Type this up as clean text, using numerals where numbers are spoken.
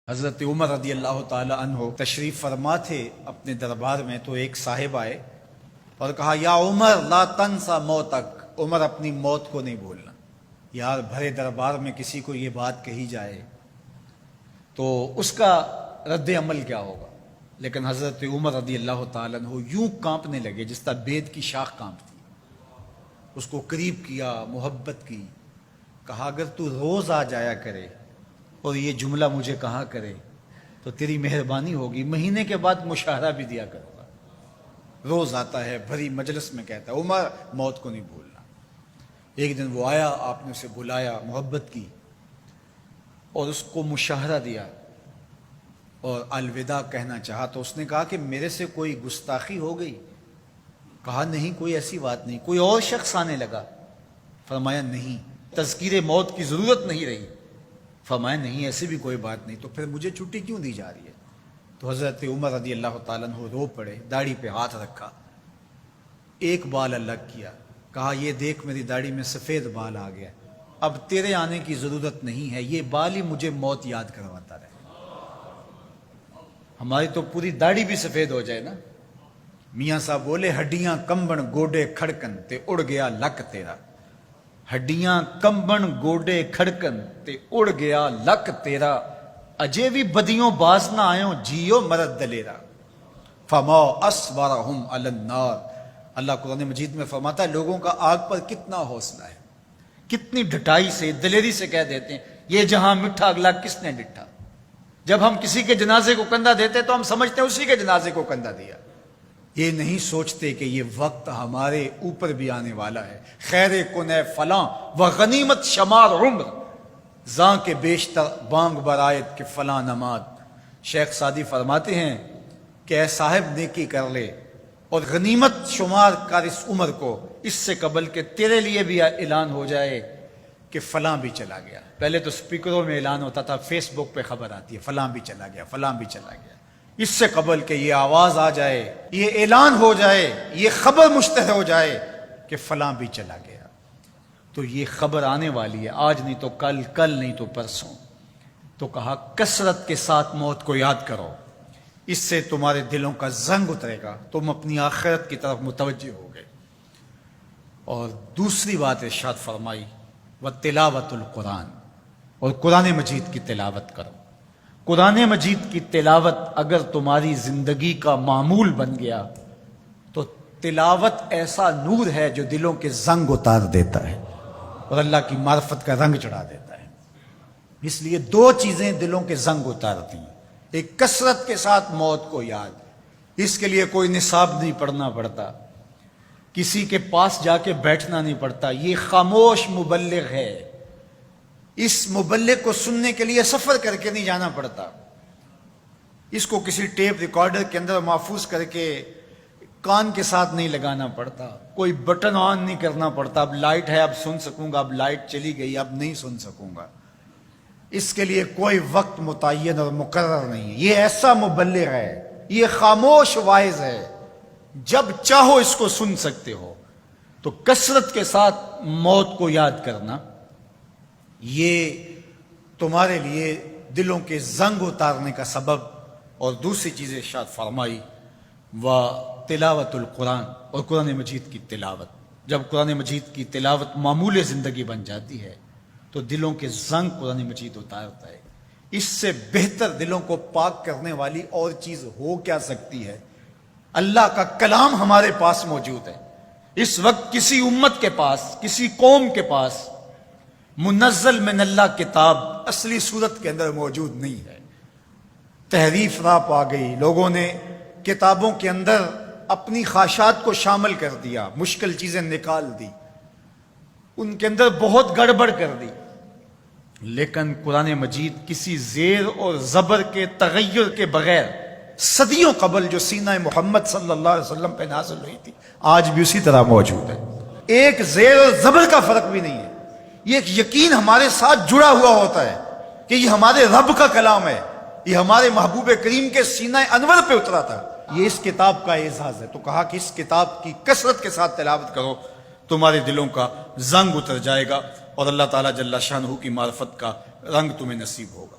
حضرت عمر رضی اللہ تعالی عنہ تشریف فرما تھے اپنے دربار میں، تو ایک صاحب آئے اور کہا یا عمر لا تنسا موتک، عمر اپنی موت کو نہیں بھولنا۔ یار بھرے دربار میں کسی کو یہ بات کہی جائے تو اس کا رد عمل کیا ہوگا؟ لیکن حضرت عمر رضی اللہ تعالی عنہ یوں کانپنے لگے جس طرح بید کی شاخ کانپتی۔ اس کو قریب کیا، محبت کی، کہا اگر تو روز آ جایا کرے اور یہ جملہ مجھے کہا کرے تو تیری مہربانی ہوگی، مہینے کے بعد مشاہرہ بھی دیا کروں گا۔ روز آتا ہے، بھری مجلس میں کہتا ہے عمر موت کو نہیں بھولنا۔ ایک دن وہ آیا، آپ نے اسے بلایا، محبت کی اور اس کو مشاہرہ دیا اور الوداع کہنا چاہا تو اس نے کہا کہ میرے سے کوئی گستاخی ہو گئی؟ کہا نہیں، کوئی ایسی بات نہیں۔ کوئی اور شخص آنے لگا؟ فرمایا نہیں۔ تذکیر موت کی ضرورت نہیں رہی؟ فرمایا نہیں، ایسی بھی کوئی بات نہیں۔ تو پھر مجھے چھٹی کیوں دی جا رہی ہے؟ تو حضرت عمر رضی اللہ تعالیٰ عنہ رو پڑے، داڑھی پہ ہاتھ رکھا، ایک بال الگ کیا، کہا یہ دیکھ میری داڑھی میں سفید بال آ گیا، اب تیرے آنے کی ضرورت نہیں ہے، یہ بال ہی مجھے موت یاد کرواتا رہے۔ ہماری تو پوری داڑھی بھی سفید ہو جائے نا۔ میاں صاحب بولے ہڈیاں کمبن گوڈے کھڑکن تے اڑ گیا لک تیرا، ہڈیاں کمبن گوڈے کھڑکن تے اڑ گیا لک تیرا، اجے بھی بدیوں باز نہ آئوں جیو مرد دلیرا، فما اصبرہم علی النار۔ اللہ قرآن مجید میں فرماتا ہے لوگوں کا آگ پر کتنا حوصلہ ہے، کتنی ڈٹائی سے، دلیری سے کہہ دیتے ہیں یہ جہاں مٹھا اگلا کس نے ڈٹھا۔ جب ہم کسی کے جنازے کو کندھا دیتے تو ہم سمجھتے ہیں اسی کے جنازے کو کندھا دیا، یہ نہیں سوچتے کہ یہ وقت ہمارے اوپر بھی آنے والا ہے۔ خیر کن فلاں و غنیمت شمار عمر، زاں کے بیشتر بانگ برآیت کے فلاں نماد۔ شیخ سعدی فرماتے ہیں کہ اے صاحب نیکی کر لے اور غنیمت شمار کر اس عمر کو، اس سے قبل کہ تیرے لیے بھی اعلان ہو جائے کہ فلاں بھی چلا گیا۔ پہلے تو سپیکروں میں اعلان ہوتا تھا، فیس بک پہ خبر آتی ہے فلاں بھی چلا گیا، فلاں بھی چلا گیا۔ اس سے قبل کہ یہ آواز آ جائے، یہ اعلان ہو جائے، یہ خبر مشتہر ہو جائے کہ فلاں بھی چلا گیا، تو یہ خبر آنے والی ہے، آج نہیں تو کل، کل نہیں تو پرسوں۔ تو کہا کثرت کے ساتھ موت کو یاد کرو، اس سے تمہارے دلوں کا زنگ اترے گا، تم اپنی آخرت کی طرف متوجہ ہو گئے۔ اور دوسری بات ارشاد فرمائی وَتِلَاوَةُ الْقُرْآنِ، اور قرآن مجید کی تلاوت کرو۔ قرآن مجید کی تلاوت اگر تمہاری زندگی کا معمول بن گیا تو تلاوت ایسا نور ہے جو دلوں کے زنگ اتار دیتا ہے اور اللہ کی معرفت کا رنگ چڑھا دیتا ہے۔ اس لیے دو چیزیں دلوں کے زنگ اتارتی ہیں، ایک کثرت کے ساتھ موت کو یاد، اس کے لیے کوئی نصاب نہیں پڑھنا پڑتا، کسی کے پاس جا کے بیٹھنا نہیں پڑتا، یہ خاموش مبلغ ہے، اس مبلغ کو سننے کے لیے سفر کر کے نہیں جانا پڑتا، اس کو کسی ٹیپ ریکارڈر کے اندر محفوظ کر کے کان کے ساتھ نہیں لگانا پڑتا، کوئی بٹن آن نہیں کرنا پڑتا، اب لائٹ ہے اب سن سکوں گا، اب لائٹ چلی گئی اب نہیں سن سکوں گا، اس کے لیے کوئی وقت متعین اور مقرر نہیں ہے۔ یہ ایسا مبلغ ہے، یہ خاموش واعظ ہے، جب چاہو اس کو سن سکتے ہو۔ تو کثرت کے ساتھ موت کو یاد کرنا یہ تمہارے لیے دلوں کے زنگ اتارنے کا سبب۔ اور دوسری چیز ارشاد فرمائی وَتِلَاوَةُ الْقُرْآنِ، اور قرآن مجید کی تلاوت۔ جب قرآن مجید کی تلاوت معمول زندگی بن جاتی ہے تو دلوں کے زنگ قرآن مجید اتارتا ہے۔ اس سے بہتر دلوں کو پاک کرنے والی اور چیز ہو کیا سکتی ہے؟ اللہ کا کلام ہمارے پاس موجود ہے۔ اس وقت کسی امت کے پاس، کسی قوم کے پاس منزل من اللہ کتاب اصلی صورت کے اندر موجود نہیں ہے۔ تحریف راپ آ گئی، لوگوں نے کتابوں کے اندر اپنی خواہشات کو شامل کر دیا، مشکل چیزیں نکال دی، ان کے اندر بہت گڑبڑ کر دی، لیکن قرآن مجید کسی زیر اور زبر کے تغیر کے بغیر صدیوں قبل جو سینہ محمد صلی اللہ علیہ وسلم پہ نازل ہوئی تھی آج بھی اسی طرح موجود ہے۔ ایک زیر اور زبر کا فرق بھی نہیں ہے۔ یہ ایک یقین ہمارے ساتھ جڑا ہوا ہوتا ہے کہ یہ ہمارے رب کا کلام ہے، یہ ہمارے محبوب کریم کے سینہ انور پہ اترا تھا، یہ اس کتاب کا اعزاز ہے۔ تو کہا کہ اس کتاب کی کثرت کے ساتھ تلاوت کرو، تمہارے دلوں کا زنگ اتر جائے گا اور اللہ تعالیٰ جل شانہ کی معرفت کا رنگ تمہیں نصیب ہوگا۔